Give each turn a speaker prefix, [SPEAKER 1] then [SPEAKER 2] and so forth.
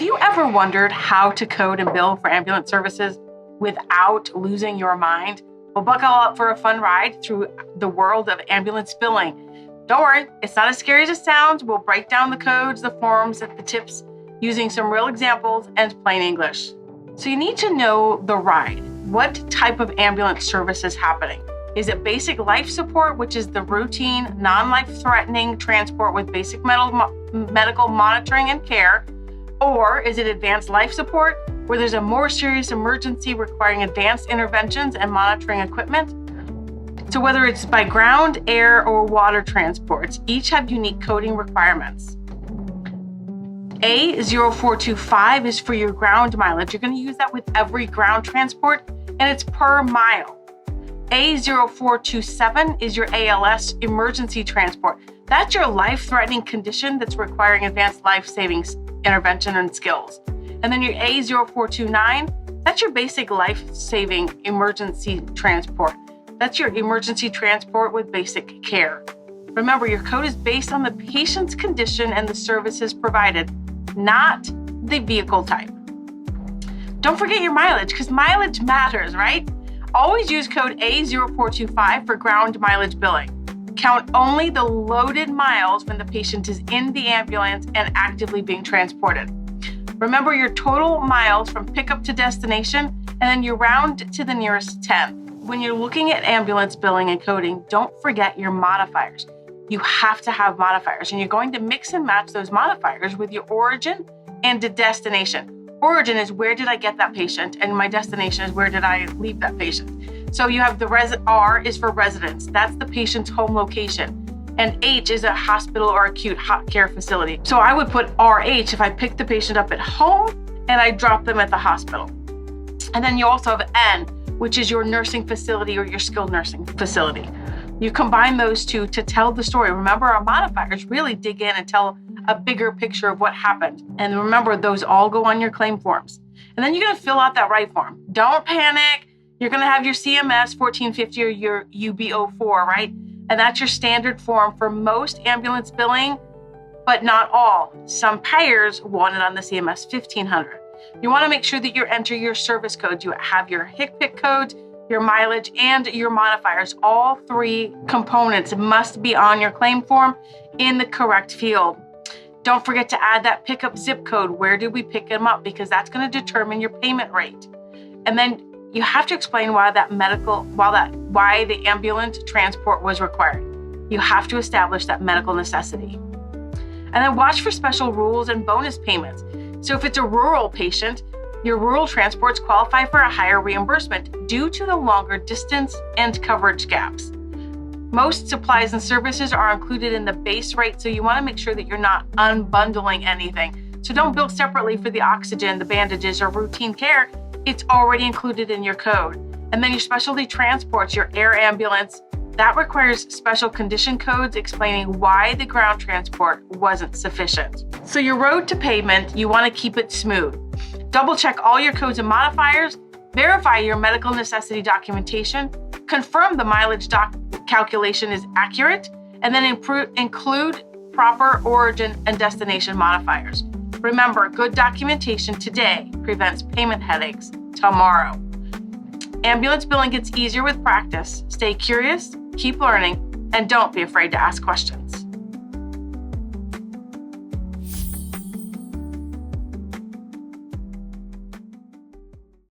[SPEAKER 1] Have you ever wondered how to code and bill for ambulance services without losing your mind? Well, buckle up for a fun ride through the world of ambulance billing. Don't worry, it's not as scary as it sounds. We'll break down the codes, the forms, and the tips using some real examples and plain English. So you need to know the ride. What type of ambulance service is happening? Is it basic life support, which is the routine, non-life-threatening transport with basic medical monitoring and care? Or is it advanced life support, where there's a more serious emergency requiring advanced interventions and monitoring equipment? So whether it's by ground, air, or water transports, each have unique coding requirements. A0425 is for your ground mileage. You're going to use that with every ground transport, and it's per mile. A0427 is your ALS, emergency transport. That's your life-threatening condition that's requiring advanced life-saving intervention and skills. And then your A0429, that's your basic life-saving emergency transport. That's your emergency transport with basic care. Remember, your code is based on the patient's condition and the services provided, not the vehicle type. Don't forget your mileage, because mileage matters, right? Always use code A0425 for ground mileage billing. Count only the loaded miles when the patient is in the ambulance and actively being transported. Remember your total miles from pickup to destination, and then you round to the nearest 10. When you're looking at ambulance billing and coding, don't forget your modifiers. You have to have modifiers, and you're going to mix and match those modifiers with your origin and the destination. Origin is where did I get that patient, and my destination is where did I leave that patient. So you have the R is for residence. That's the patient's home location. And H is a hospital or acute care facility. So I would put RH if I picked the patient up at home and I dropped them at the hospital. And then you also have N, which is your nursing facility or your skilled nursing facility. You combine those two to tell the story. Remember, our modifiers really dig in and tell a bigger picture of what happened. And remember, those all go on your claim forms. And then you're going to fill out that right form. Don't panic. You're going to have your CMS 1450 or your UB04, right? And that's your standard form for most ambulance billing, but not all. Some payers want it on the CMS 1500. You want to make sure that you enter your service codes. You have your HCPC codes, your mileage, and your modifiers. All three components must be on your claim form in the correct field. Don't forget to add that pickup zip code. Where did we pick them up? Because that's going to determine your payment rate. And then you have to explain why the ambulance transport was required. You have to establish that medical necessity. And then watch for special rules and bonus payments. So if it's a rural patient, your rural transports qualify for a higher reimbursement due to the longer distance and coverage gaps. Most supplies and services are included in the base rate, so you want to make sure that you're not unbundling anything. So don't bill separately for the oxygen, the bandages, or routine care. It's already included in your code. And then your specialty transports, your air ambulance, that requires special condition codes explaining why the ground transport wasn't sufficient. So your road to payment, you want to keep it smooth. Double check all your codes and modifiers, verify your medical necessity documentation, confirm the mileage calculation is accurate, and then include proper origin and destination modifiers. Remember, good documentation today prevents payment headaches tomorrow. Ambulance billing gets easier with practice. Stay curious, keep learning, and don't be afraid to ask questions.